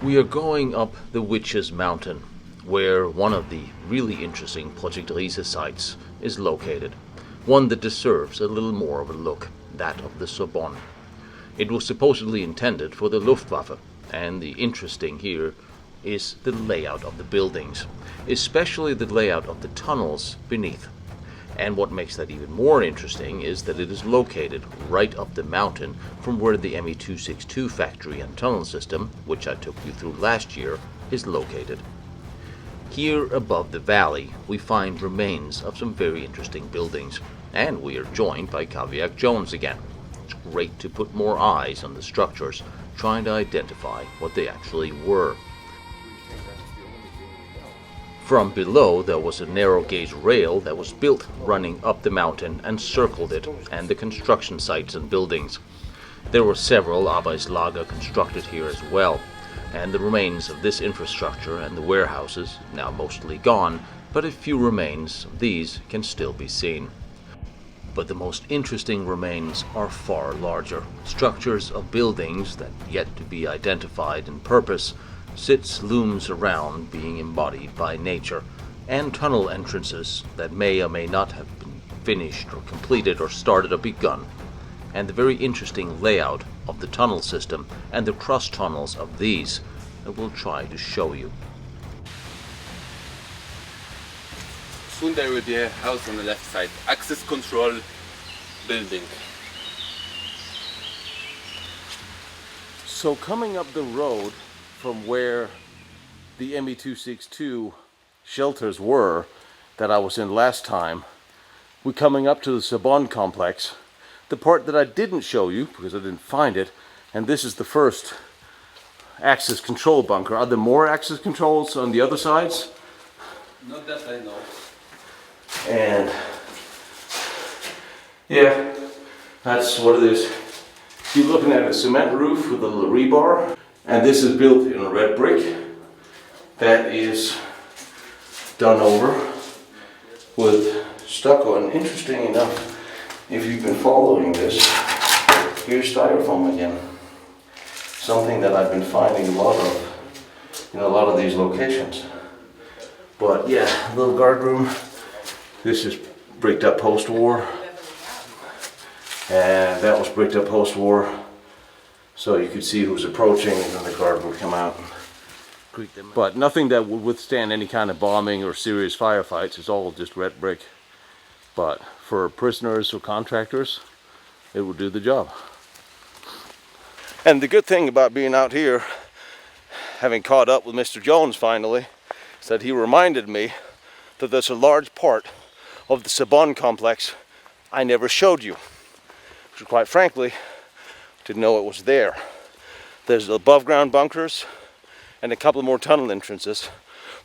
We are going up the Witch's Mountain, where one of the really interesting Project Riese sites is located, one that deserves a little more of a look, that of the Sobonne. It was supposedly intended for the Luftwaffe, and the interesting here is the layout of the buildings, especially the layout of the tunnels beneath. And what makes that even more interesting is that it is located right up the mountain from where the ME262 factory and tunnel system, which I took you through last year, is located. Here above the valley we find remains of some very interesting buildings, and we are joined by Kawiak Jones again. It's great to put more eyes on the structures, trying to identify what they actually were. From below there was a narrow gauge rail that was built running up the mountain and circled it and the construction sites and buildings. There were several Arbeitslager constructed here as well, and the remains of this infrastructure and the warehouses, now mostly gone, but a few remains of these can still be seen. But the most interesting remains are far larger. Structures of buildings that yet to be identified in purpose looms around being embodied by nature, and tunnel entrances that may or may not have been finished or completed or started or begun, and the very interesting layout of the tunnel system and the cross tunnels of these I will try to show you. Soon there will be a house on the left side, access control building. So coming up the road from where the ME262 shelters were that I was in last time, we're coming up to the Sobonne complex. The part that I didn't show you because I didn't find it, and this is the first access control bunker. Are there more access controls on the other sides? Not that I know. And yeah, that's what it is. You're looking at a cement roof with a little rebar, and this is built in red brick that is done over with stucco. And interesting enough, if you've been following this, here's styrofoam again. Something that I've been finding a lot of in a lot of these locations. But yeah, little guard room. This is bricked up post-war, and that was bricked up post-war, so you could see who was approaching, and then the guard would come out and greet them. But nothing that would withstand any kind of bombing or serious firefights. It's all just red brick. But for prisoners or contractors, it would do the job. And the good thing about being out here, having caught up with Mr. Jones finally, is that he reminded me that there's a large part of the Sobonne complex I never showed you, which quite frankly didn't know it was there. There's above ground bunkers and a couple more tunnel entrances.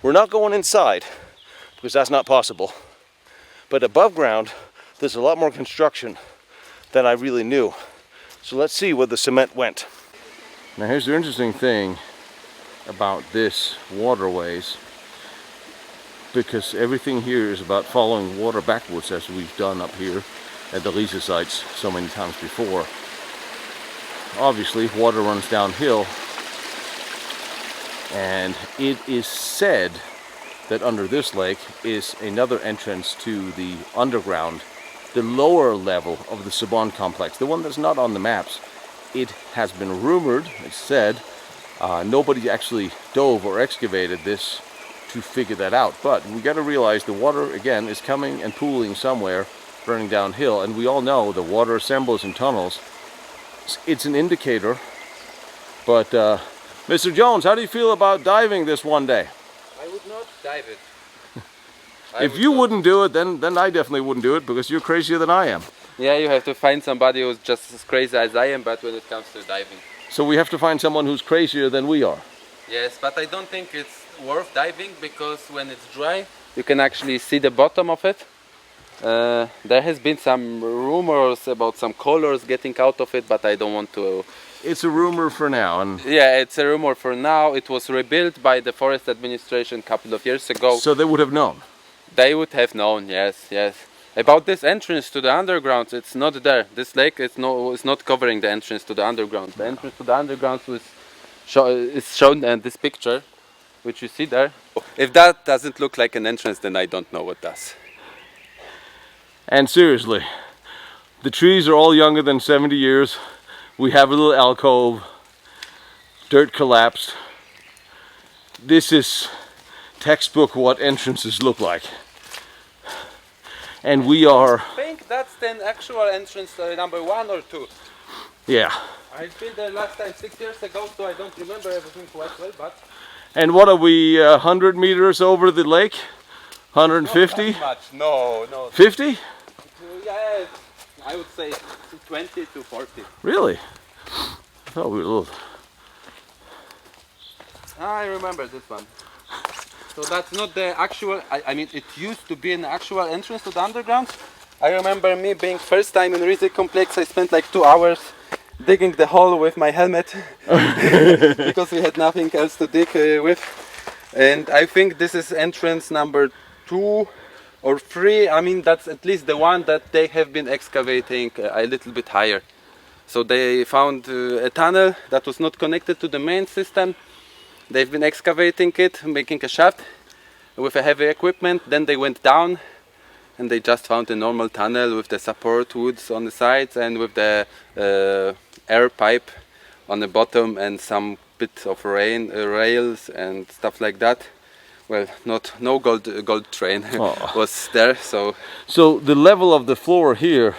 We're not going inside because that's not possible, but above ground there's a lot more construction than I really knew. So let's see where the cement went. Now here's the interesting thing about this waterways, because everything here is about following water backwards, as we've done up here at the Riese sites so many times before. Obviously water runs downhill, and it is said that under this lake is another entrance to the underground, the lower level of the Sobonne complex, the one that's not on the maps. It has been rumored, it's said, nobody actually dove or excavated this to figure that out. But we got to realize the water again is coming and pooling somewhere, running downhill, and we all know the water assembles in tunnels. It's an indicator. But Mr. Jones, how do you feel about diving this one day? I would not dive it. If you wouldn't do it, then I definitely wouldn't do it, because you're crazier than I am. Yeah, you have to find somebody who's just as crazy as I am, but when it comes to diving. So we have to find someone who's crazier than we are. Yes, but I don't think it's worth diving, because when it's dry, you can actually see the bottom of it. There has been some rumors about some colors getting out of it, but I don't want to... It's a rumor for now. And yeah, it's a rumor for now. It was rebuilt by the Forest Administration a couple of years ago. So they would have known? They would have known, yes, yes. About this entrance to the underground, it's not there. This lake is not covering the entrance to the underground. The entrance to the underground was is shown in this picture, which you see there. If that doesn't look like an entrance, then I don't know what does. And seriously, the trees are all younger than 70 years. We have a little alcove, dirt collapsed. This is textbook what entrances look like. And we are... I think that's the actual entrance number 1 or 2. Yeah. I've been there last time 6 years ago, so I don't remember everything quite well, but... And what are we, 100 meters over the lake? 150? Not that much, no. 50? Yeah, I would say 20 to 40. Really? I thought we were a little... I remember this one. So that's not the actual, I mean it used to be an actual entrance to the underground. I remember me being first time in Riese complex, I spent like 2 hours digging the hole with my helmet because we had nothing else to dig with. And I think this is entrance number 2 or 3. I mean that's at least the one that they have been excavating a little bit higher. So they found a tunnel that was not connected to the main system. They've been excavating it, making a shaft with a heavy equipment. Then they went down and they just found a normal tunnel with the support woods on the sides and with the air pipe on the bottom and some bit of rails and stuff like that. Well, no gold train was there. So the level of the floor here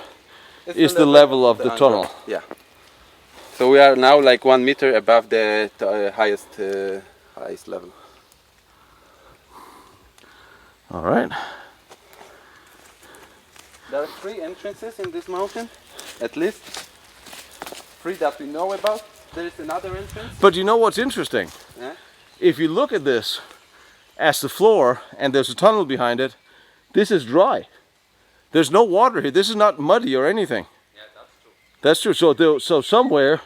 is the level of the tunnel. Yeah. So we are now like 1 meter above the highest level. All right. There are 3 entrances in this mountain, at least 3 that we know about. There is another entrance. But you know what's interesting? Yeah? If you look at this as the floor and there's a tunnel behind it, this is dry. There's no water here. This is not muddy or anything. Yeah, that's true. That's true. So somewhere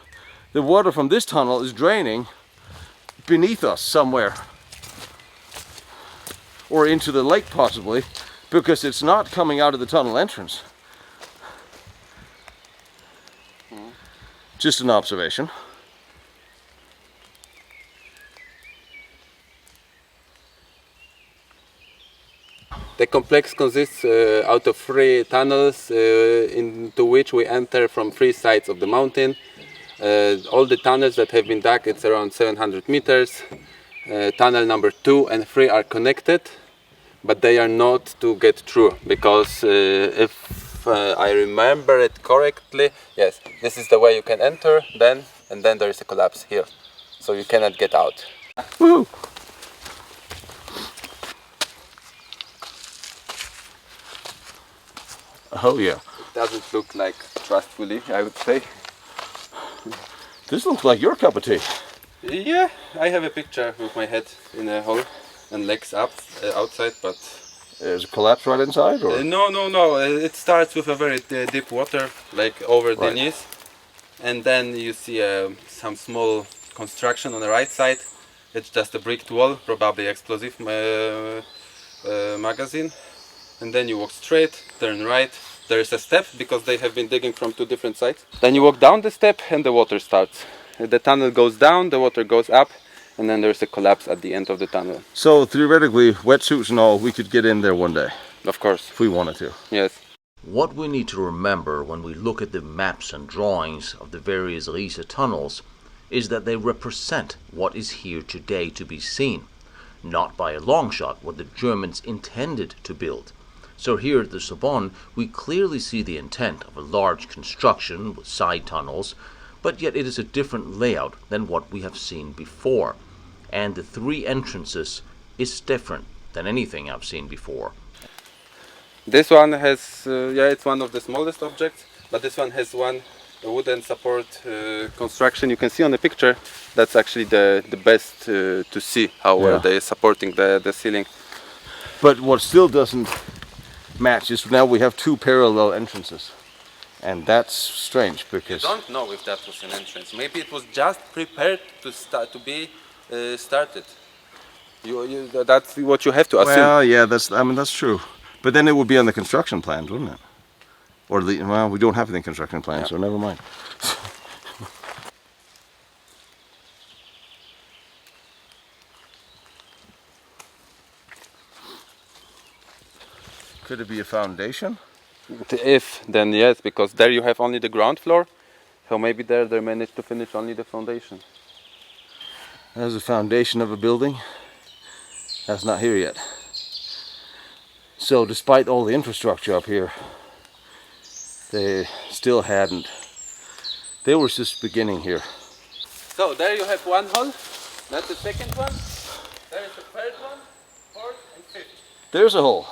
the water from this tunnel is draining beneath us somewhere. Or into the lake possibly, because it's not coming out of the tunnel entrance. Just an observation. The complex consists out of 3 tunnels into which we enter from 3 sides of the mountain. All the tunnels that have been dug, it's around 700 meters. Tunnel number 2 and 3 are connected, but they are not to get through because if I remember it correctly, yes, this is the way you can enter, and then there is a collapse here, so you cannot get out. Woohoo! Oh yeah. It doesn't look like trustfully, I would say. This looks like your cup of tea. Yeah, I have a picture with my head in a hole and legs up outside, but... Is it collapse right inside? Or? No. It starts with a very deep water, like over the Right. knees. And then you see some small construction on the right side. It's just a bricked wall, probably explosive magazine. And then you walk straight, turn right. There is a step because they have been digging from 2 different sides. Then you walk down the step and the water starts. The tunnel goes down, the water goes up, and then there's a collapse at the end of the tunnel. So theoretically, wetsuits and all, we could get in there one day. Of course. If we wanted to. Yes. What we need to remember when we look at the maps and drawings of the various Riese tunnels is that they represent what is here today to be seen, not by a long shot what the Germans intended to build. So here at the Sobonne, we clearly see the intent of a large construction with side tunnels, but yet it is a different layout than what we have seen before. And the 3 entrances is different than anything I've seen before. This one has, it's one of the smallest objects, but this one has one wooden support construction. You can see on the picture, that's actually the best to see how well they are supporting the ceiling. But what still doesn't match is now we have 2 parallel entrances. And that's strange because... You don't know if that was an entrance. Maybe it was just prepared to be started. That's what you have to assume. Well, yeah, that's true. But then it would be on the construction plans, wouldn't it? Or well, we don't have any construction plans, so never mind. Could it be a foundation? If, then yes, because there you have only the ground floor. So maybe there they managed to finish only the foundation. There's a foundation of a building. That's not here yet. So despite all the infrastructure up here, they still hadn't. They were just beginning here. So there you have one hole. That's the second one. There is the third one, fourth and fifth. There's a hole.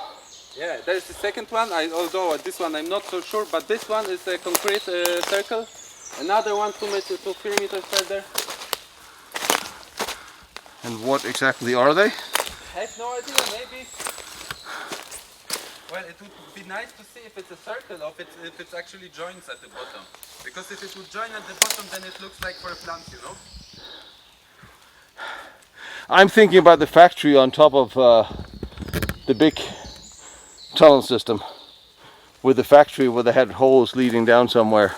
Yeah, there is the second one. Although this one I'm not so sure, but this one is a concrete circle. Another one 2 to 3 meters further. And what exactly are they? I have no idea. Maybe. Well, it would be nice to see if it's a circle or if it's actually joins at the bottom. Because if it would join at the bottom, then it looks like for a plant, you know. I'm thinking about the factory on top of the big tunnel system, with the factory where they had holes leading down somewhere,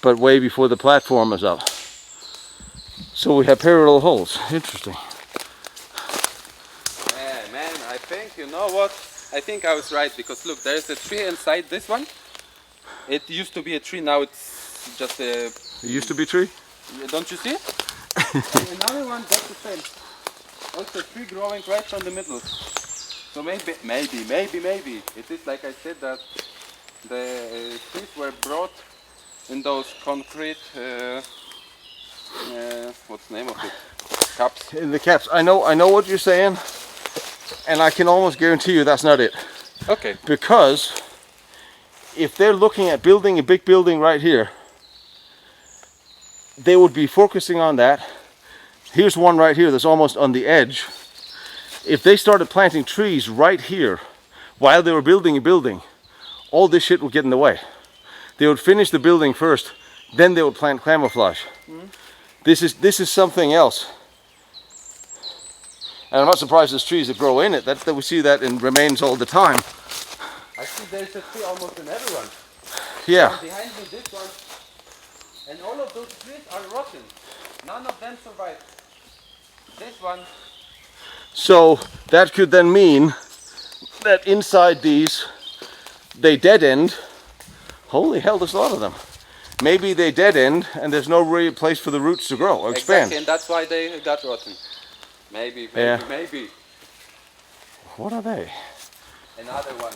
but way before the platform is up. So we have parallel holes. Interesting. Yeah, man, I think, you know what? I think I was right, because look, there is a tree inside this one. It used to be a tree, now it's just a... It used to be a tree? Don't you see it? And another one, that's the same. Also a tree growing right from the middle. So maybe, it is like I said, that the trees were brought in those concrete, what's the name of it? Caps. In the caps. I know what you're saying, and I can almost guarantee you that's not it. Okay. Because if they're looking at building a big building right here, they would be focusing on that. Here's one right here that's almost on the edge. If they started planting trees right here while they were building a building, all this shit would get in the way. They would finish the building first, then they would plant camouflage. Mm-hmm. This is something else. And I'm not surprised there's trees that grow in it. That we see that in remains all the time. I see there's a tree almost in everyone. Yeah. And behind me this one. And all of those trees are rotten. None of them survived. This one. So that could then mean that inside these, they dead end. Holy hell, there's a lot of them. Maybe they dead end and there's no real place for the roots to grow or expand. Exactly, and that's why they got rotten. Maybe. What are they? Another one.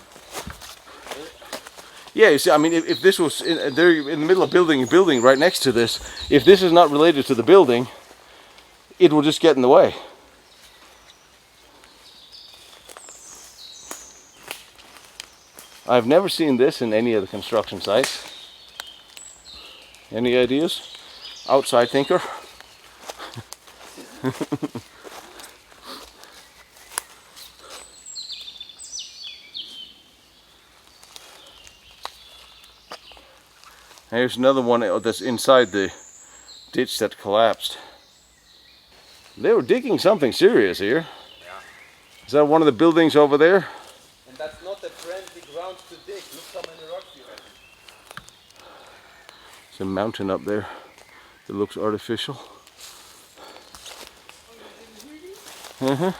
Yeah, you see, I mean, if this was, they're in the middle of building a building right next to this, if this is not related to the building, it will just get in the way. I've never seen this in any of the construction sites. Any ideas? Outside thinker? Here's another one that's inside the ditch that collapsed. They were digging something serious here. Yeah. Is that one of the buildings over there? And that's not a friendly ground to dig. Look how many rocks you have. There's a mountain up there that looks artificial. Uh-huh.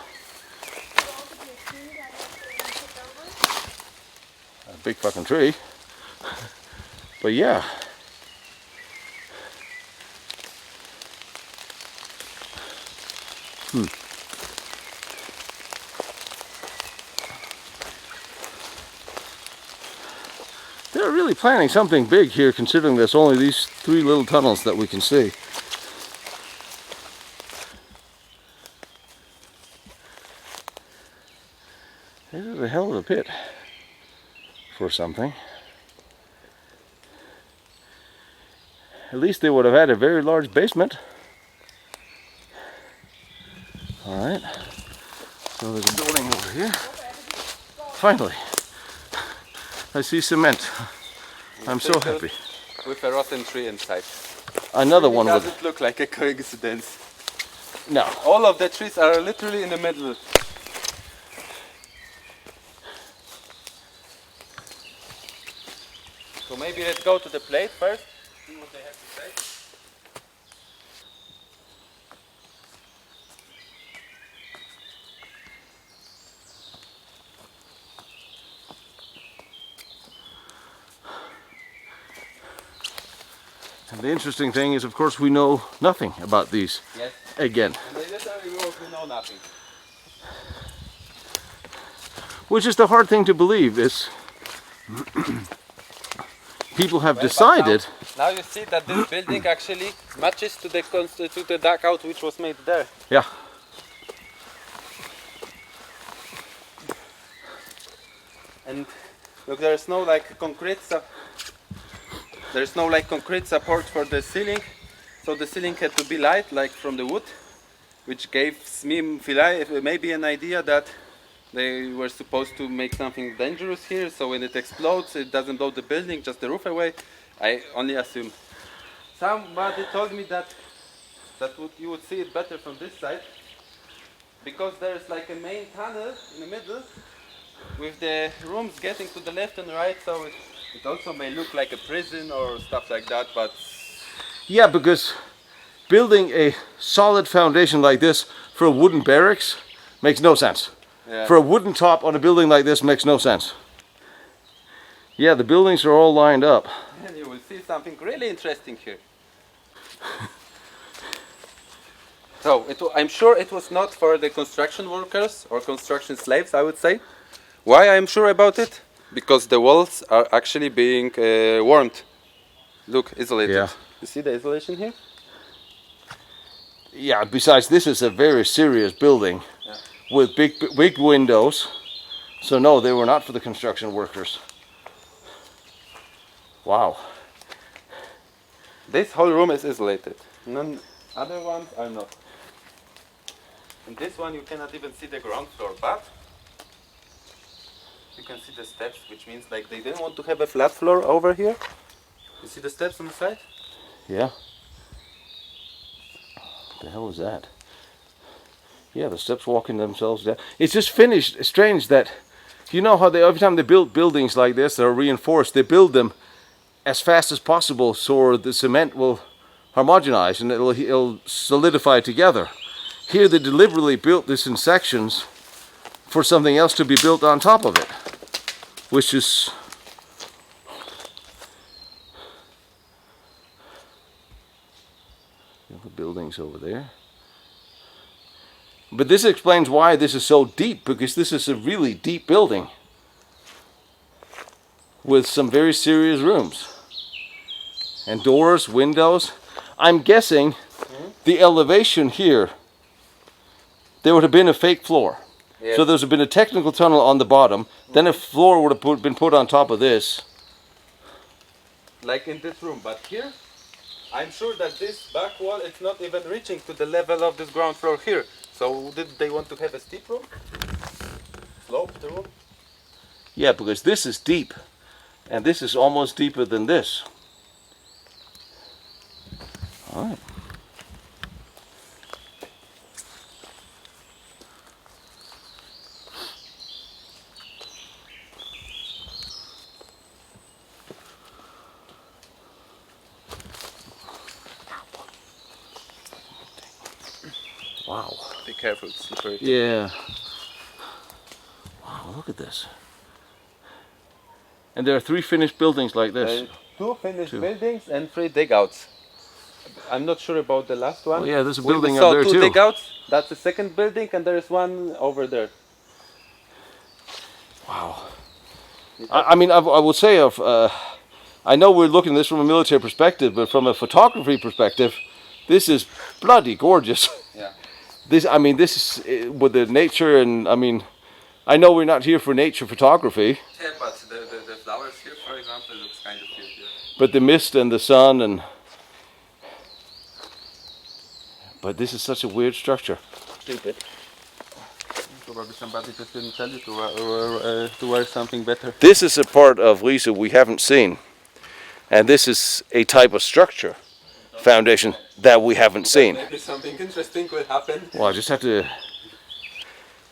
A big fucking tree. But yeah. They're really planning something big here, considering there's only these 3 little tunnels that we can see. This is a hell of a pit for something. At least they would have had a very large basement. Alright, so there's a building over here. Finally, I see cement. I'm so happy. With a rotten tree inside. Another one with... Doesn't look like a coincidence. No. All of the trees are literally in the middle. So maybe let's go to the plate first. See what they have to say. And the interesting thing is, of course, we know nothing about these. Yes. Again. And they literally we know nothing. Which is the hard thing to believe is people have Well, decided. Now you see that this building actually matches to the dugout which was made there. Yeah. And look, there's no like concrete support for the ceiling, so the ceiling had to be light, like from the wood, which gave me maybe an idea that they were supposed to make something dangerous here, so when it explodes it doesn't blow the building, just the roof away. I only assume. Somebody told me that you would see it better from this side, because there's like a main tunnel in the middle with the rooms getting to the left and right, so it also may look like a prison or stuff like that, but... Yeah, because building a solid foundation like this for a wooden barracks makes no sense. Yeah. For a wooden top on a building like this makes no sense. Yeah, the buildings are all lined up. And you will see something really interesting here. So, I'm sure it was not for the construction workers or construction slaves, I would say. Why I'm sure about it? Because the walls are actually being warmed. Look, isolated. Yeah. You see the isolation here? Yeah, besides this is a very serious building with big windows. So no, they were not for the construction workers. Wow. This whole room is isolated. None other ones are not. In this one you cannot even see the ground floor, but you can see the steps, which means like they didn't want to have a flat floor over here. You see the steps on the side? Yeah. What the hell is that? Yeah, the steps walking themselves down. It's just finished. Strange that, you know how they every time they build buildings like this that are reinforced, they build them as fast as possible so the cement will homogenize and it'll solidify together. Here they deliberately built this in sections for something else to be built on top of it, which is the buildings over there. But this explains why this is so deep, because this is a really deep building with some very serious rooms and doors, windows. I'm guessing the elevation here, there would have been a fake floor. Yes. So there's been a technical tunnel on the bottom, then a floor would have been put on top of this. Like in this room, but here I'm sure that this back wall is not even reaching to the level of this ground floor here. So did they want to have a steep room? Slope the room? Yeah, because this is deep, and this is almost deeper than this. All right. Wow. Be careful, it's slippery. Yeah. Wow, look at this. And there are 3 finished buildings like this. 2 finished buildings and 3 digouts. I'm not sure about the last one. Oh yeah, there's a We building saw up there 2 too. digouts. That's the second building, and there is one over there. Wow. I mean, I will say, I know we're looking at this from a military perspective, but from a photography perspective, this is bloody gorgeous. Yeah. This is with the nature, and I mean, I know we're not here for nature photography, Yeah, but the flowers here, for example, looks kind of cute. Yeah. but the mist and the sun and. But this is such a weird structure. Stupid. Probably somebody just didn't tell you to wear something better. This is a part of Riese we haven't seen, and this is a type of structure, foundation that we haven't seen. Maybe something interesting will happen. Well, I just have to,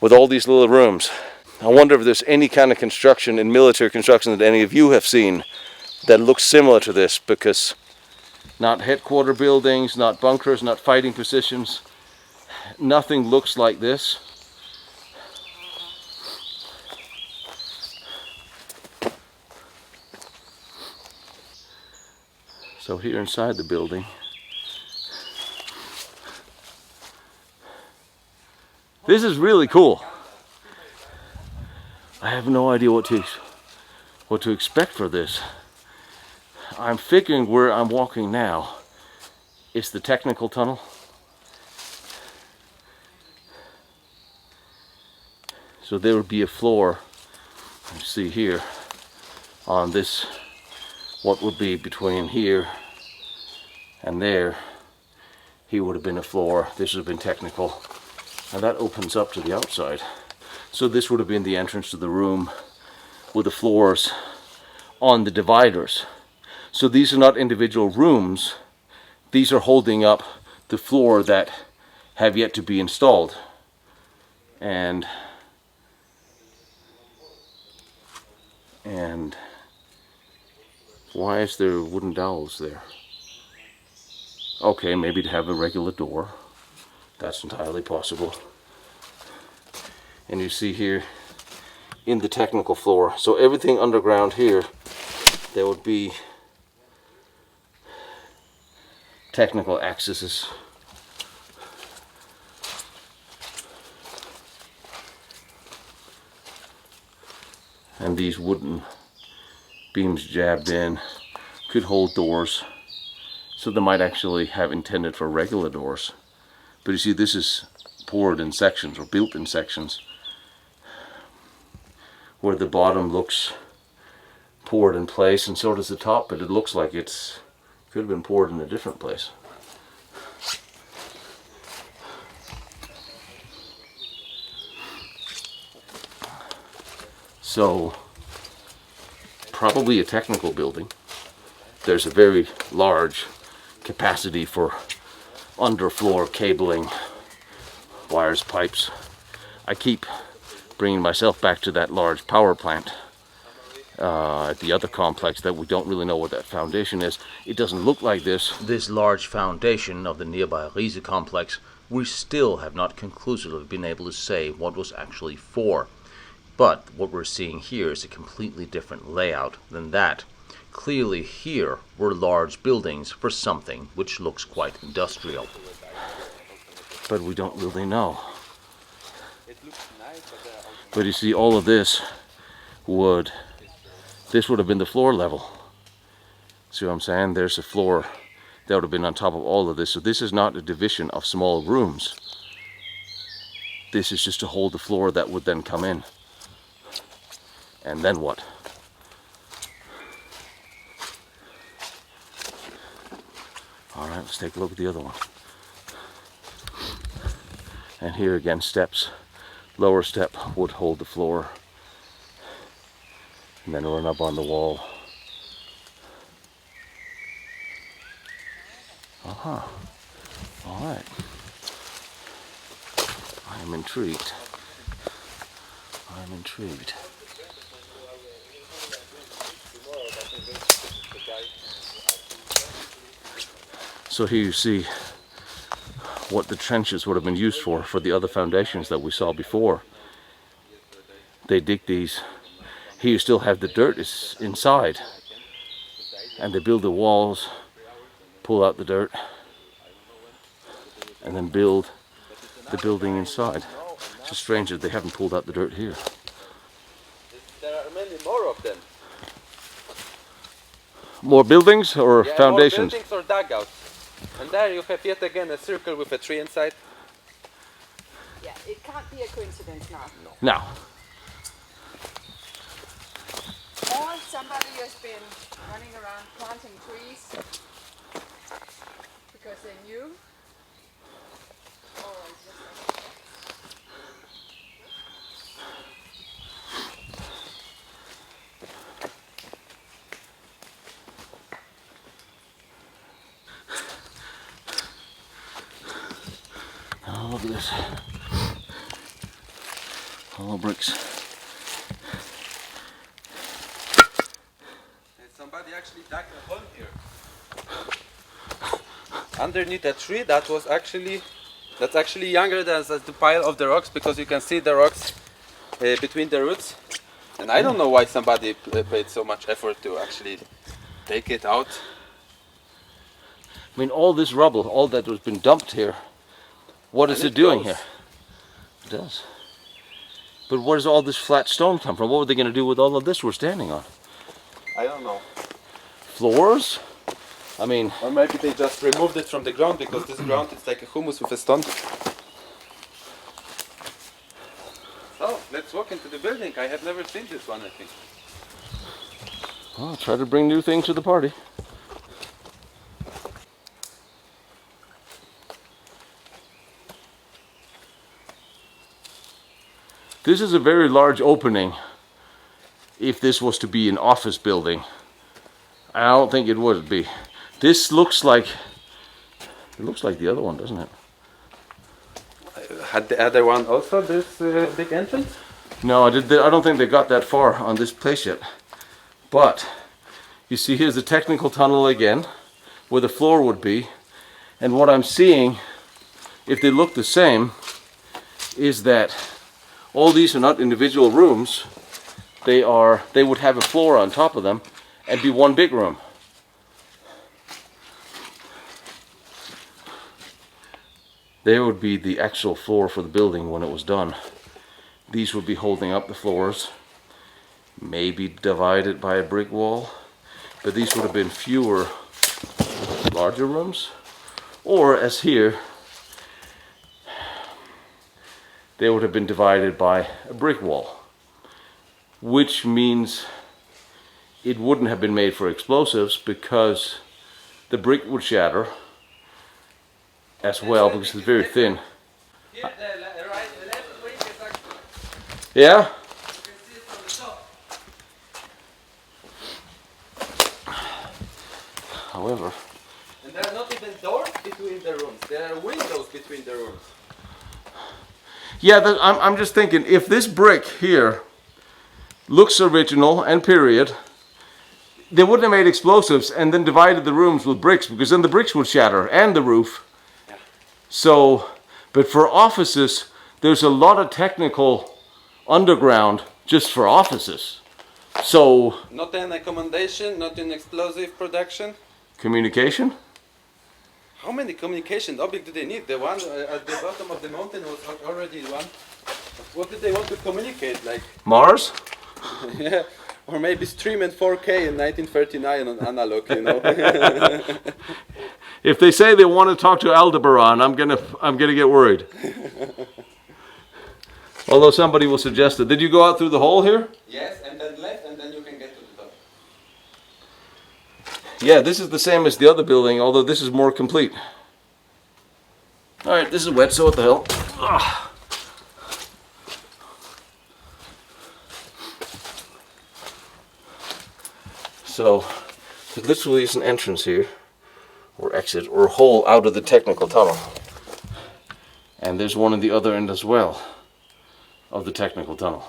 with all these little rooms, I wonder if there's any kind of construction in military construction that any of you have seen that looks similar to this, because not headquarter buildings, not bunkers, not fighting positions, nothing looks like this. So here inside the building, this is really cool. I have no idea what to expect for this. I'm figuring where I'm walking now is the technical tunnel. So there would be a floor, you see here, on this, what would be between here and there. Here would have been a floor, this would have been technical, and that opens up to the outside. So this would have been the entrance to the room with the floors on the dividers. So these are not individual rooms, these are holding up the floor that have yet to be installed. And why is there wooden dowels there? Okay, maybe to have a regular door. That's entirely possible. And you see here in the technical floor, so everything underground here, there would be technical accesses. And these wooden beams jabbed in could hold doors, so they might actually have intended for regular doors. But you see, this is poured in sections or built in sections, where the bottom looks poured in place and so does the top, but it looks like it's could have been poured in a different place. So probably a technical building. There's a very large capacity for underfloor cabling, wires, pipes. I keep bringing myself back to that large power plant at the other complex that we don't really know what that foundation is. It doesn't look like this. This large foundation of the nearby Riese complex, we still have not conclusively been able to say what was actually for. But what we're seeing here is a completely different layout than that. Clearly here were large buildings for something which looks quite industrial. But we don't really know. But you see, all of this would have been the floor level. See what I'm saying? There's a floor that would have been on top of all of this. So this is not a division of small rooms. This is just to hold the floor that would then come in. And then what? All right, let's take a look at the other one. And here again, steps. Lower step would hold the floor. And then run up on the wall. All right. I am intrigued. I'm intrigued. So here you see what the trenches would have been used for the other foundations that we saw before. They dig these. Here you still have the dirt is inside. And they build the walls, pull out the dirt, and then build the building inside. It's just strange that they haven't pulled out the dirt here. There are many more of them. More buildings or foundations? More buildings or dugouts. And there you have yet again a circle with a tree inside. Yeah, it can't be a coincidence now. No. Or somebody has been running around planting trees because they knew. Or it's just like Oh, look at this. Hollow bricks. Somebody actually dug a hole here. Underneath that tree, that's actually younger than the pile of the rocks, because you can see the rocks between the roots. And I don't know why somebody paid so much effort to actually take it out. I mean, all this rubble, all that has been dumped here, what is it doing here? It does. But where does all this flat stone come from? What were they going to do with all of this we're standing on? I don't know. Floors? I mean... Or maybe they just removed it from the ground because this ground is like a humus with a stone. Oh, let's walk into the building. I have never seen this one, I think. Well, try to bring new things to the party. This is a very large opening if this was to be an office building. I don't think it would be. This looks like, it looks like the other one, doesn't it? Had the other one also this big entrance? No, I don't think they got that far on this place yet. But you see, here's the technical tunnel again, where the floor would be. And what I'm seeing, if they look the same, is that all these are not individual rooms. They would have a floor on top of them and be one big room. There would be the actual floor for the building when it was done. These would be holding up the floors, maybe divided by a brick wall, but these would have been fewer larger rooms. Or as here, they would have been divided by a brick wall, which means it wouldn't have been made for explosives because the brick would shatter as well because it's very thin. Here, the left wing is actually... Yeah? You can see it from the top. However, And there are not even doors between the rooms. There are windows between the rooms. yeah, I'm just thinking, if this brick here looks original and period, they wouldn't have made explosives and then divided the rooms with bricks, because then the bricks would shatter and the roof. Yeah. So, but for offices, there's a lot of technical underground just for offices. So, Not an accommodation, not an explosive production. communication? How many communication objects do they need? The one at the bottom of the mountain was already one. What did they want to communicate? Like, Mars? yeah, or maybe stream in 4K in 1939 on analog, you know. If they say they want to talk to Aldebaran, I'm gonna get worried. Although somebody will suggest it. Did you go out through the hole here? Yes, and then left, and then you can get to the top. Yeah, this is the same as the other building, although this is more complete. Alright, this is wet, so what the hell? Ugh. So, there literally is an entrance here, or exit, or hole out of the technical tunnel. And there's one in the other end as well, of the technical tunnel.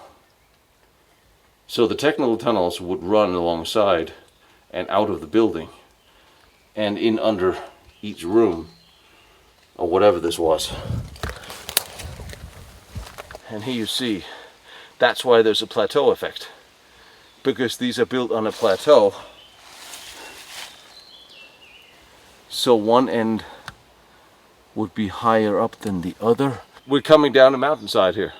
So the technical tunnels would run alongside and out of the building and in under each room or whatever this was. And here you see, that's why there's a plateau effect, because these are built on a plateau, so one end would be higher up than the other. We're coming down a mountainside here.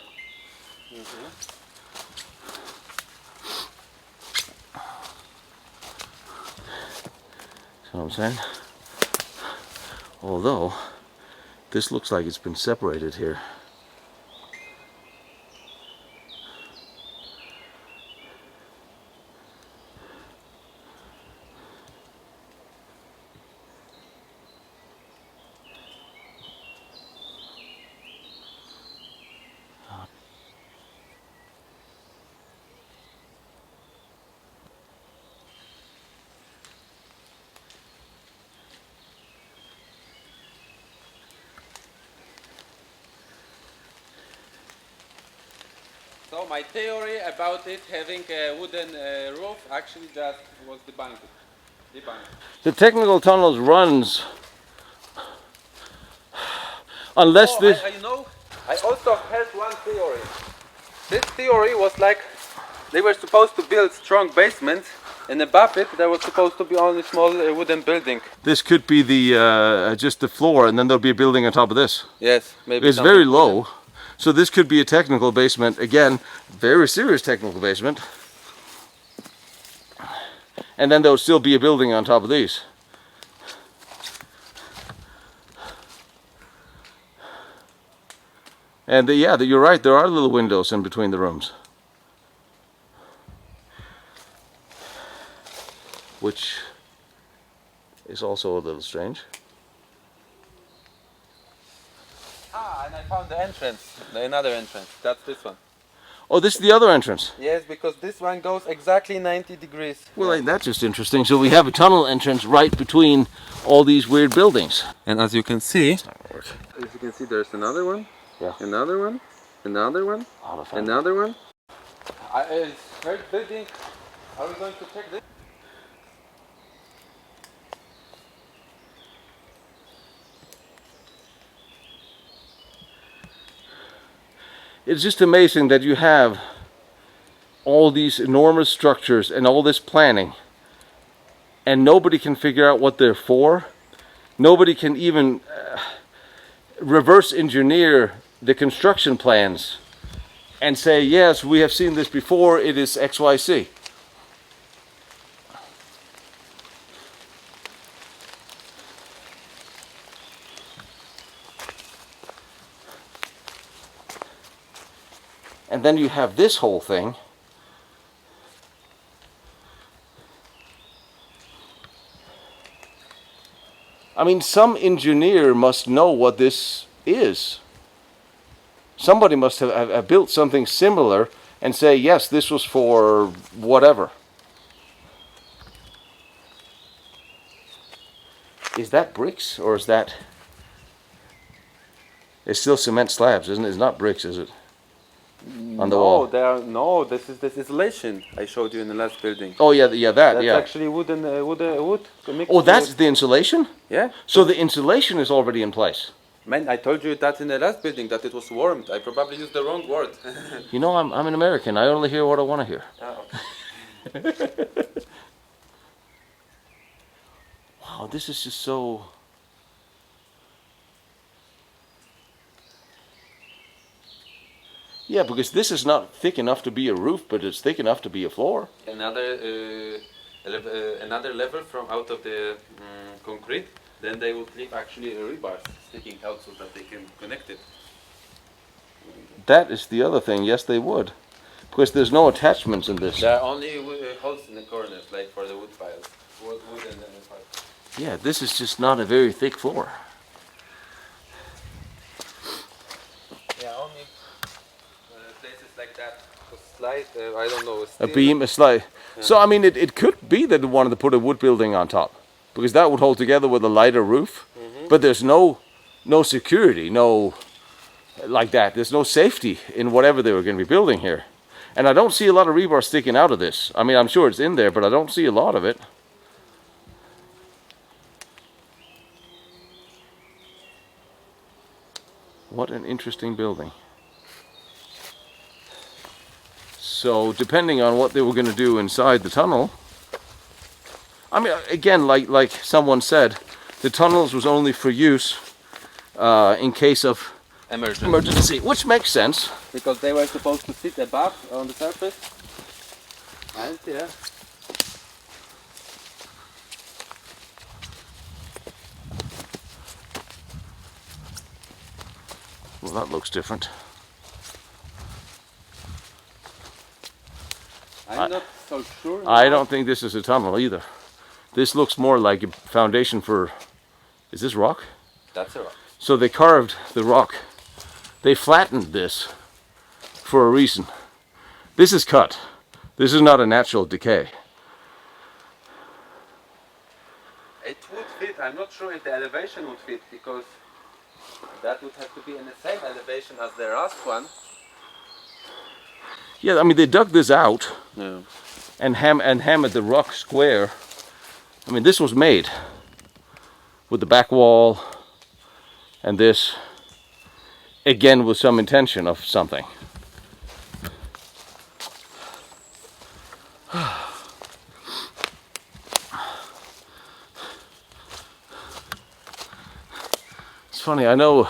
See what I'm saying? Although, this looks like it's been separated here. So my theory about it having a wooden roof actually just was debunked. The technical tunnels runs unless this... you know, I also heard one theory. This theory was like they were supposed to build strong basements And above it, there was supposed to be only small wooden building. This could be the just the floor, and then there'll be a building on top of this. Yes, maybe. It's very low, so this could be a technical basement. Again, very serious technical basement. And then there'll still be a building on top of these. And yeah, you're right, there are little windows in between the rooms. Which is also a little strange. Ah, and I found the entrance, another entrance. That's this one. Oh, this is the other entrance. Yes, because this one goes exactly 90 degrees. Well, ain't that just interesting? So we have a tunnel entrance right between all these weird buildings. And as you can see, there's another one, Yeah. another one, another one, another one. Third building. Are we going to check this? It's just amazing that you have all these enormous structures and all this planning, and nobody can figure out what they're for. Nobody can even reverse engineer the construction plans and say, yes, we have seen this before, it is XYZ. And then you have this whole thing. I mean, some engineer must know what this is. Somebody must have built something similar and say, yes, this was for whatever. Is that bricks or is that... It's still cement slabs, isn't it? It's not bricks, is it? On the wall. No, this is this insulation I showed you in the last building. Oh yeah, that That's yeah. actually wood. Oh, that's the insulation? Yeah. So the insulation is already in place. Man, I told you that in the last building that it was warmed. I probably used the wrong word. You know, I'm an American. I only hear what I want to hear. Oh. Wow, this is just so... Yeah, because this is not thick enough to be a roof, but it's thick enough to be a floor. Another level from out of the concrete. Then they would leave actually a rebar sticking out so that they can connect it. That is the other thing. Yes, they would, because there's no attachments in this. There are only holes in the corners, like for the wood piles. Wood and piles. Yeah, this is just not a very thick floor. Yeah, only places like that. A slide, I don't know. A beam, a slide. Yeah. So I mean, it could be that they wanted to put a wood building on top, because that would hold together with a lighter roof. Mm-hmm. But there's no security, no like that. There's no safety in whatever they were going to be building here. And I don't see a lot of rebar sticking out of this. I mean, I'm sure it's in there, but I don't see a lot of it. What an interesting building. So depending on what they were going to do inside the tunnel, I mean, again, like someone said, the tunnels was only for use in case of emergency, which makes sense. Because they were supposed to sit above on the surface. And yeah. Well, that looks different. I'm not so sure. I don't think this is a tunnel either. This looks more like a foundation for... Is this rock? That's a rock. So they carved the rock. They flattened this for a reason. This is cut. This is not a natural decay. It would fit. I'm not sure if the elevation would fit, because that would have to be in the same elevation as the last one. Yeah, I mean, they dug this out. Yeah. And hammered the rock square. I mean, this was made with the back wall and this, again, with some intention of something. It's funny, I know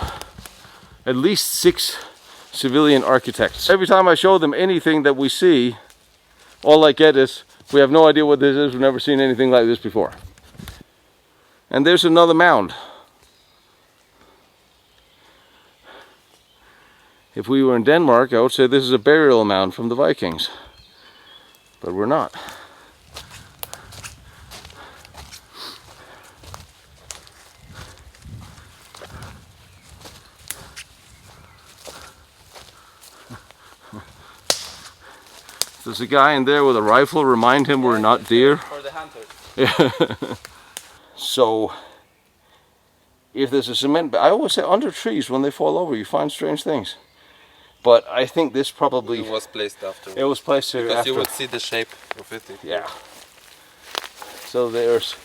at least 6 civilian architects. Every time I show them anything that we see, all I get is, we have no idea what this is, we've never seen anything like this before. And there's another mound. If we were in Denmark, I would say this is a burial mound from the Vikings. But we're not. There's a guy in there with a rifle, remind him we're not deer. For the hunters. Yeah. So, if there's a cement, I always say under trees when they fall over you find strange things. But I think this probably... It was placed after. It was placed here because after. you would see the shape of it. Yeah. So there's,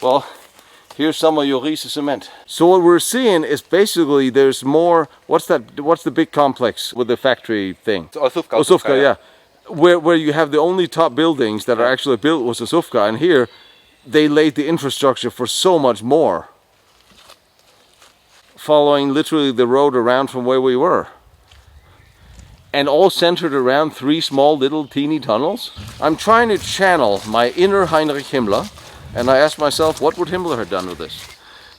well, here's some of your Riese cement. So what we're seeing is basically there's more, what's the big complex with the factory thing? Osufka, yeah. Where you have the only top buildings that are actually built was Osufka, and here they laid the infrastructure for so much more. Following literally the road around from where we were. And all centered around 3 small little teeny tunnels. I'm trying to channel my inner Heinrich Himmler, and I asked myself, what would Himmler have done with this?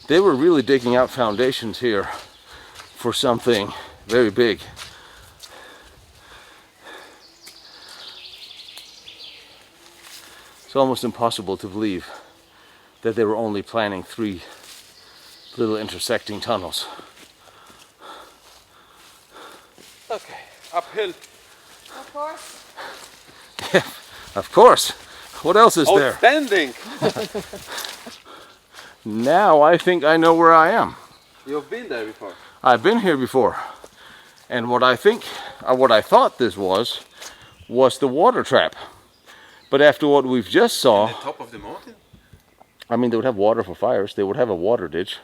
They were really digging out foundations here for something very big. It's almost impossible to believe that they were only planning 3 little intersecting tunnels. Okay, uphill. Of course. Yeah, of course. What else is there? Outstanding! Now I think I know where I am. You've been there before. I've been here before. And what I thought this was the water trap. But after what we've just saw... At the top of the mountain? I mean, they would have water for fires. They would have a water ditch.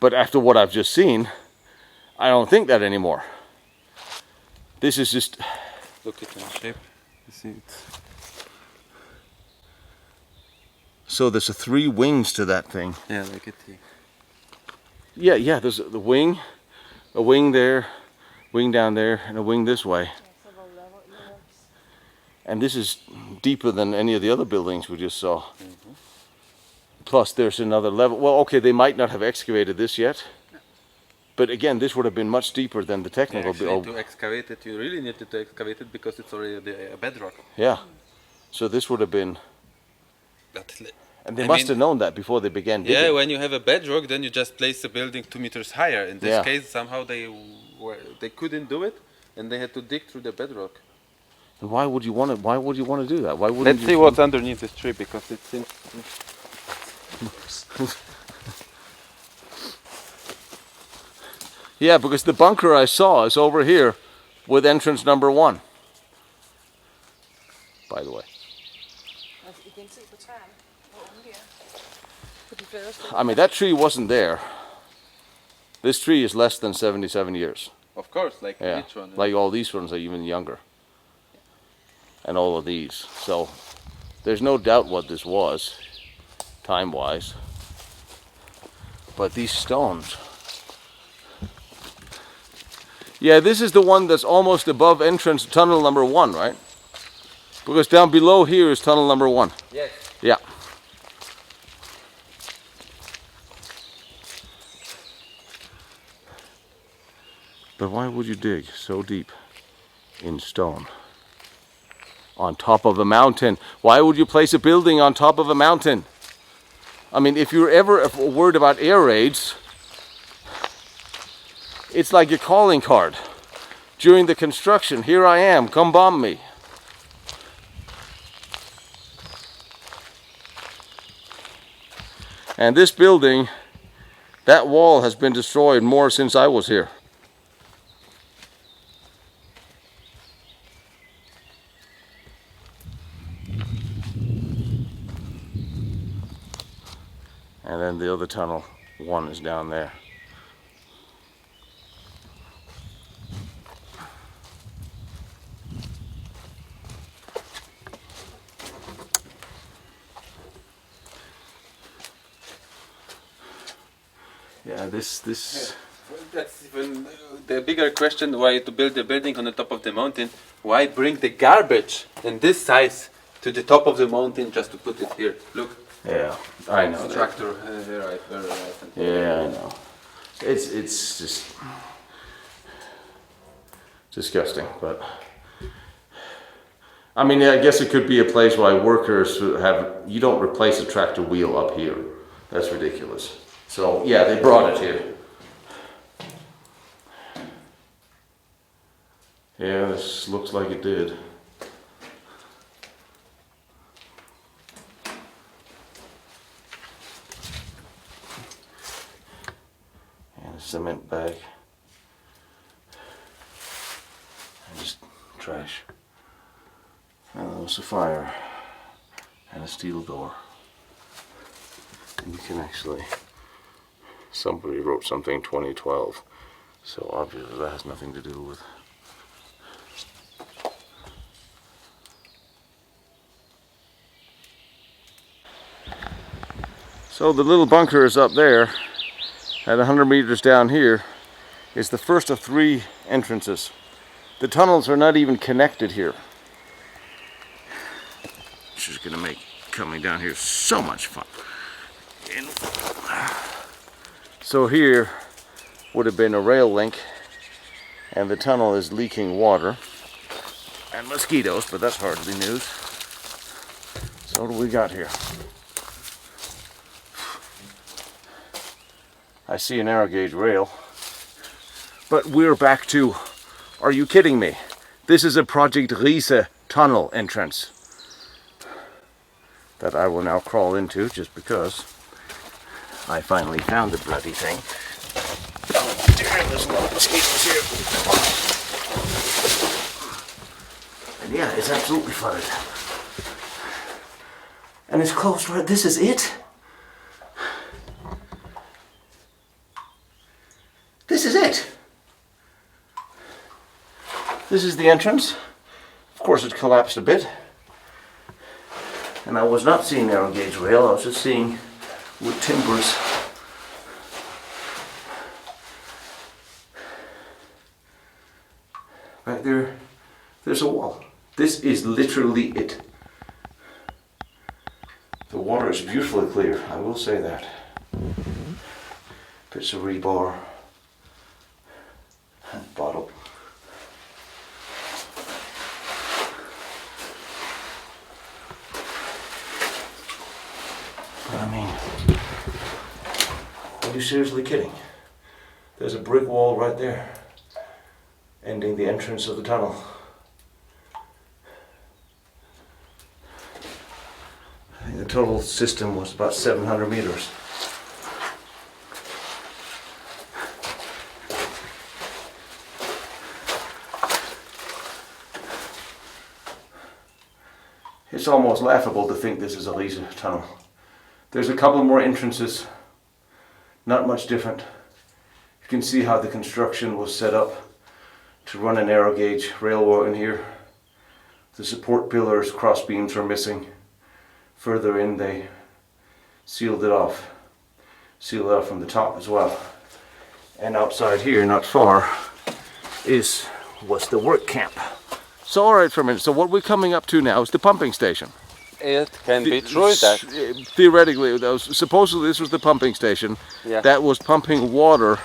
But after what I've just seen, I don't think that anymore. This is just... Look at the shape. You see it. So there's 3 wings to that thing. Yeah, like it. Yeah, there's the wing, a wing there, wing down there, and a wing this way. And this is deeper than any of the other buildings we just saw. Mm-hmm. Plus there's another level. Well, okay, they might not have excavated this yet. But again, this would have been much deeper than the technical building. To excavate it, you really needed to excavate it because it's already a bedrock. Yeah. So this would have been... And they I must mean, have known that before they began digging. Yeah, when you have a bedrock, then you just place the building 2 meters higher. In this case, somehow they couldn't do it, and they had to dig through the bedrock. And why would you want to? Why would you want to do that? Why wouldn't Let's you see what's underneath this tree, because it seems. Yeah, because the bunker I saw is over here, with entrance number 1. By the way. I mean, that tree wasn't there. This tree is less than 77 years. Of course, like each one. Like all these ones are even younger. And all of these. So, there's no doubt what this was, time-wise. But these stones... Yeah, this is the one that's almost above entrance tunnel number 1, right? Because down below here is tunnel number 1. Yes. Yeah. But why would you dig so deep in stone? On top of a mountain. Why would you place a building on top of a mountain? I mean, if you're ever worried about air raids, it's like your calling card. During the construction, here I am, come bomb me. And this building, that wall has been destroyed more since I was here. And then the other tunnel, 1 is down there. Yeah, this That's even the bigger question, why to build a building on the top of the mountain. Why bring the garbage in this size to the top of the mountain just to put it here? Look, Yeah, I know. the tractor here, right, very right. Yeah, I know. It's just disgusting, but I mean, I guess it could be a place why workers you don't replace a tractor wheel up here. That's ridiculous. So yeah, they brought it here. Yeah, this looks like it did. And a cement bag. And just trash. And there was a fire. And a steel door. And you can actually... Somebody wrote something 2012. So obviously that has nothing to do with... So the little bunker is up there, at 100 meters down here, is the first of 3 entrances. The tunnels are not even connected here. Which is going to make coming down here so much fun. And so here would have been a rail link, and the tunnel is leaking water and mosquitoes, but that's hardly news. So what do we got here? I see a narrow gauge rail, but we're back to, are you kidding me? This is a Project Riese tunnel entrance that I will now crawl into just because I finally found the bloody thing. Oh dear, there's a lot of mosquitoes here. And yeah, it's absolutely flooded. And it's closed right, this is it? This is it. This is the entrance. Of course it collapsed a bit. And I was not seeing narrow gauge rail, I was just seeing wood timbers. Right there, there's a wall. This is literally it. The water is beautifully clear, I will say that. Bits of rebar. Bottle. But I mean, are you seriously kidding? There's a brick wall right there, ending the entrance of the tunnel. I think the total system was about 700 meters. It's almost laughable to think this is a Riese tunnel. There's a couple more entrances, not much different. You can see how the construction was set up to run a narrow gauge railway in here. The support pillars, cross beams are missing. Further in they sealed it off from the top as well. And outside here, not far, was the work camp. So alright for a minute, so what we're coming up to now is the pumping station. It can be true that... Theoretically, supposedly this was the pumping station that was pumping water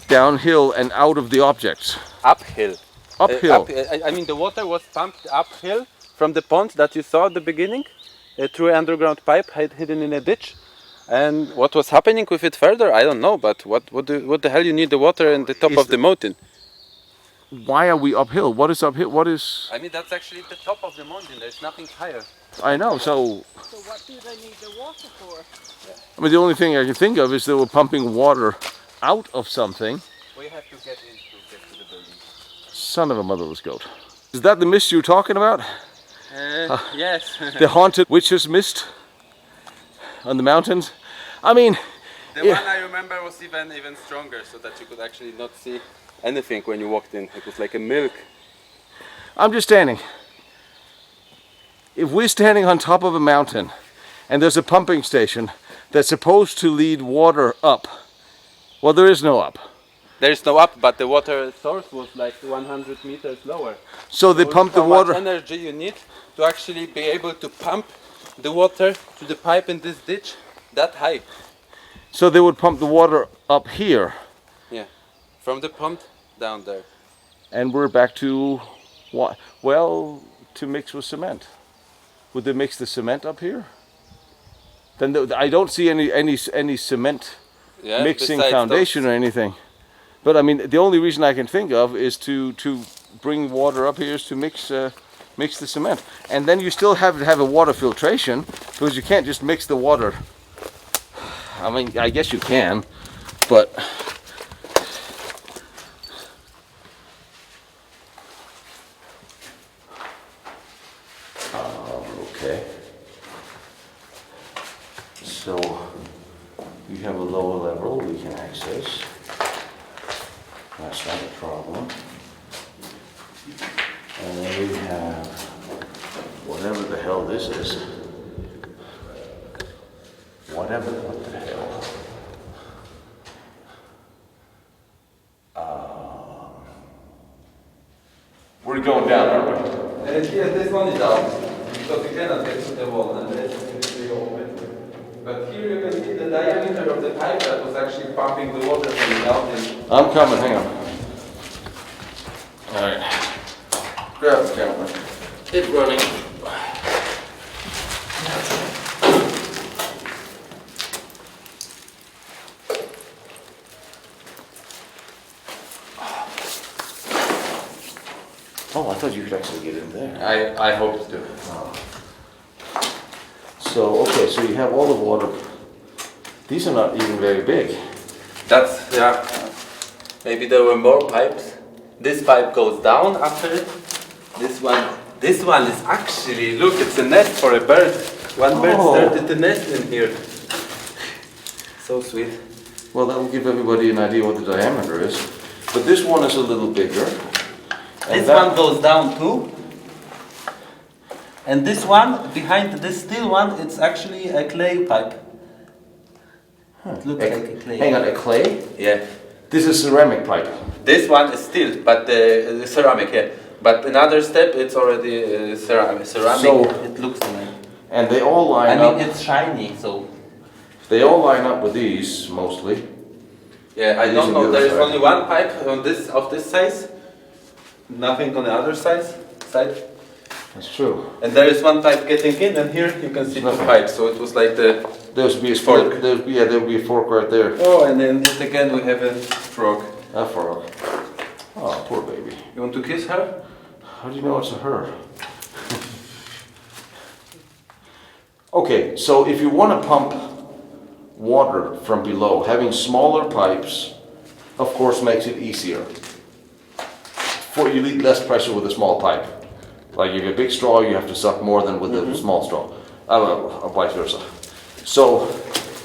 downhill and out of the objects. Uphill. Uphill. I mean the water was pumped uphill from the pond that you saw at the beginning through an underground pipe hidden in a ditch. And what was happening with it further, I don't know, but what the hell you need the water in the top of the mountain? Why are we uphill? What is uphill? What is... I mean, that's actually the top of the mountain. There's nothing higher. I know, so... So what do they need the water for? I mean, the only thing I can think of is they were pumping water out of something. We have to get in to get to the building. Son of a motherless goat. Is that the mist you're talking about? Yes. The haunted witch's mist on the mountains? I mean... The one I remember was even stronger, so that you could actually not see anything when you walked in. It was like a milk. I'm just standing. If we're standing on top of a mountain and there's a pumping station that's supposed to lead water up Well, there is no up. There is no up, but the water source was like 100 meters lower. So they So pump the how much water. energy you need to actually be able to pump the water to the pipe in this ditch that high. So they would pump the water up here, Yeah, from the pump down there. and we're back to what? Well, to mix with cement. Would they mix the cement up here? Then I don't see any cement Yeah, mixing besides foundation those- or anything. But I mean, the only reason I can think of is to bring water up here is to mix the cement, and then you still have to have a water filtration because you can't just mix the water. I mean, I guess you can, but okay. So we have a lower level we can access. That's not a problem. And then we have whatever the hell this is. What the hell? We're going down, aren't we? Yeah, this one is down because you cannot get to the wall and it's really open. But here you can see the diameter of the pipe that was actually pumping the water from the mountain. I'm coming, hang on. Alright. Grab the camera. It's running. Oh, I thought you could actually get in there. I hope to. So, okay, so you have all the water. These are not even very big. That's, yeah. Maybe there were more pipes. This pipe goes down after it. This one is actually, look, it's a nest for a bird. One bird started a nest in here. So sweet. Well, that will give everybody an idea what the diameter is. But this one is a little bigger. This one goes down too. And this one, behind this steel one, it's actually a clay pipe. It looks like a clay. Hang on, a clay? Yeah. This is ceramic pipe. This one is steel, but the ceramic, yeah. But another step, it's already ceramic. So- it looks like. And they all I line mean, up. it's shiny, so. They all line up with these mostly. Yeah, I These don't on know. the There other is side. only one pipe on this of this size. Nothing on the other side. That's true. And there is one pipe getting in, and here you can see two Nothing. pipes. So it was like the. There would be a Fork. fork. There would be a fork right there. Oh, and then it again we have a frog. A fork. Oh, poor baby. You want to kiss her? How do you know it's a her? Okay, so if you want to pump water from below, having smaller pipes, of course, makes it easier. You need less pressure with a small pipe. Like if you have a big straw, you have to suck more than with a small straw, or vice versa. So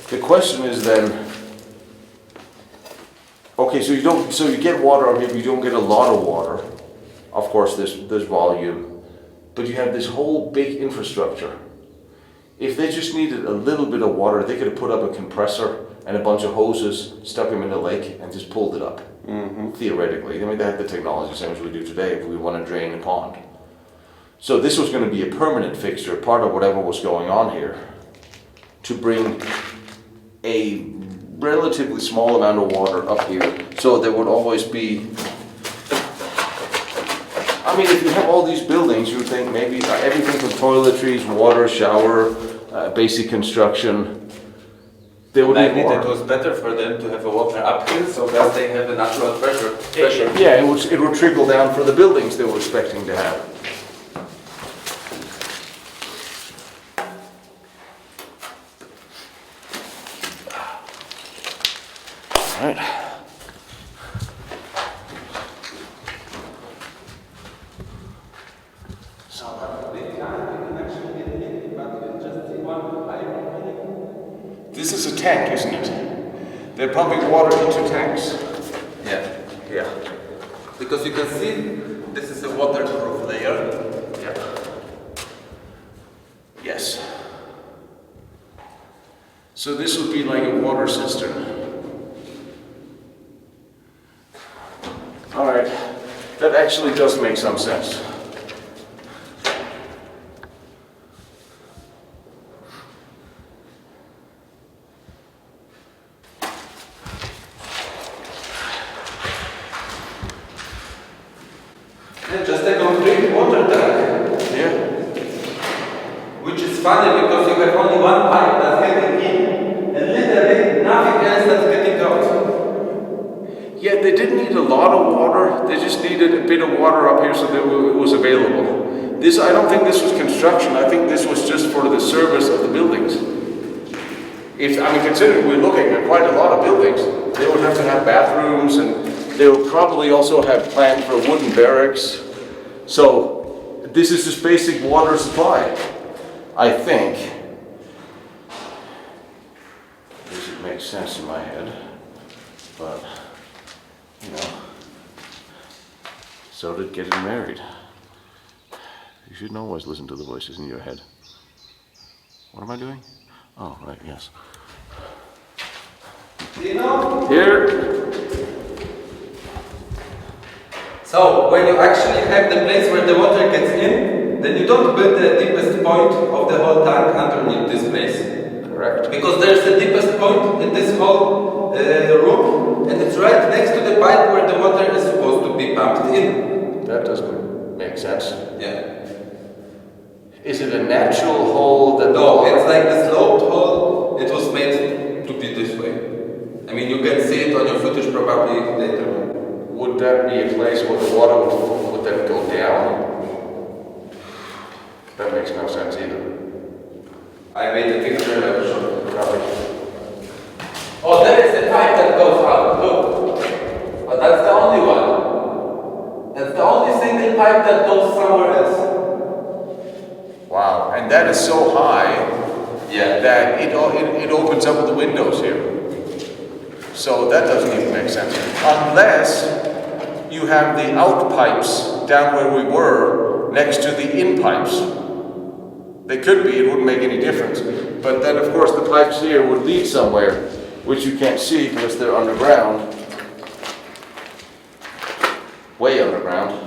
the question is then, okay, so you get water out here, but you don't get a lot of water. Of course, there's volume, but you have this whole big infrastructure. If they just needed a little bit of water, they could have put up a compressor and a bunch of hoses, stuck them in the lake, and just pulled it up. Theoretically, I mean, they have the technology same as we do today if we want to drain a pond. So this was going to be a permanent fixture, part of whatever was going on here, to bring a relatively small amount of water up here. So there would always be. I mean, if you have all these buildings, you would think maybe everything from toiletries, water, shower, basic construction. There would be more. It was better for them to have a water uphill so that they have a natural pressure. Yeah, it would trickle down for the buildings they were expecting to have. All right. This is a tank, isn't it? They're pumping water into tanks. Yeah. Yeah. Because you can see this is a waterproof layer. Yeah. Yes. So this would be like a water cistern. actually does make some sense. Yeah, just a concrete water tank. Yeah. Which is funny because you have only one pipe that's getting in and literally nothing else that's getting out. Yeah, they didn't need a lot of water. They just needed a bit of water up here so that it was available. This, I don't think this was construction. I think this was just for the service of the buildings. Considering we're looking at quite a lot of buildings, they would have to have bathrooms, and they would probably also have planned for wooden barracks. So this is just basic water supply, I think. This would make sense in my head, but you know, so did getting married. You shouldn't always listen to the voices in your head. What am I doing? Oh, right, yes. Tino? Here. So, when you actually have the place where the water gets in, then you don't build the deepest point of the whole tank underneath this place. Correct. Because there's the deepest point in this whole room, and it's right next to the pipe where the water is supposed to be pumped in. That doesn't make sense. Yeah. Is it a natural hole that... No, it's like the sloped hole. It was made to be this way. I mean, you can see it on your footage probably later. Would that be a place where the water would then go down? That makes no sense either. I made a picture and I will show you. Copy. Oh, there is a pipe that goes out. Look. But that's the only one. That's the only single pipe that goes somewhere else. Wow, and that is so high, Yeah. that it opens up with the windows here. So that doesn't even make sense. Unless you have the out pipes down where we were next to the in pipes. They could be, it wouldn't make any difference. But then of course the pipes here would lead somewhere, which you can't see because they're underground. Way underground.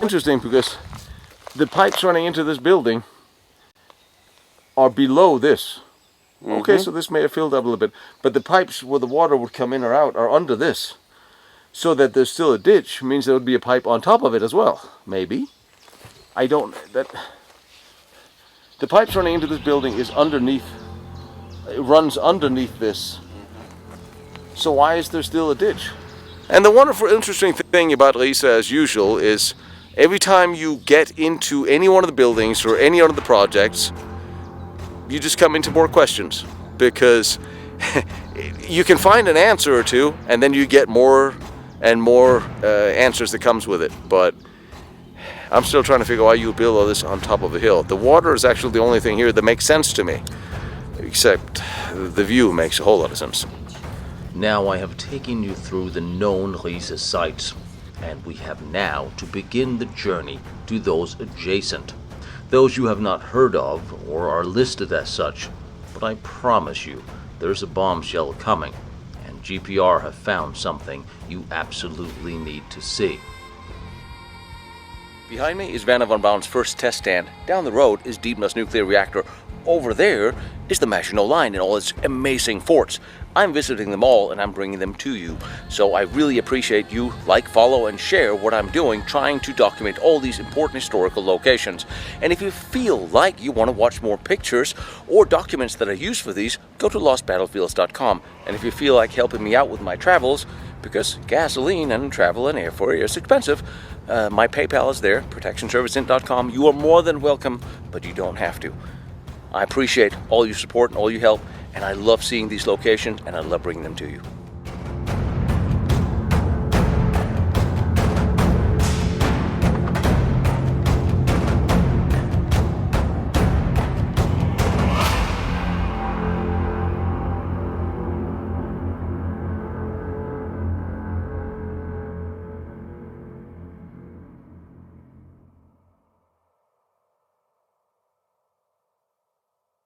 Interesting, because the pipes running into this building are below this. Okay, so this may have filled up a little bit, but the pipes where the water would come in or out are under this. So that there's still a ditch means there would be a pipe on top of it as well. Maybe. I don't... The pipes running into this building is underneath... It runs underneath this. So why is there still a ditch? And the wonderful, interesting thing about Riese, as usual, is every time you get into any one of the buildings or any one of the projects, you just come into more questions, because you can find an answer or two, and then you get more and more answers that comes with it. But I'm still trying to figure out why you build all this on top of a hill. The water is actually the only thing here that makes sense to me, except the view makes a whole lot of sense. Now I have taken you through the known Riese sites, and we have now to begin the journey to those adjacent, those you have not heard of or are listed as such, but I promise you there's a bombshell coming, and GPR have found something you absolutely need to see. Behind me is Vanna von Braun's first test stand. Down the road is Diebner's nuclear reactor. Over there is the Maginot Line and all its amazing forts. I'm visiting them all and I'm bringing them to you. So I really appreciate you like, follow, and share what I'm doing, trying to document all these important historical locations. And if you feel like you want to watch more pictures or documents that I use for these, go to lostbattlefields.com. And if you feel like helping me out with my travels, because gasoline and travel and airfare is expensive, my PayPal is there, protectionserviceint.com. You are more than welcome, but you don't have to. I appreciate all your support and all your help, and I love seeing these locations, and I love bringing them to you.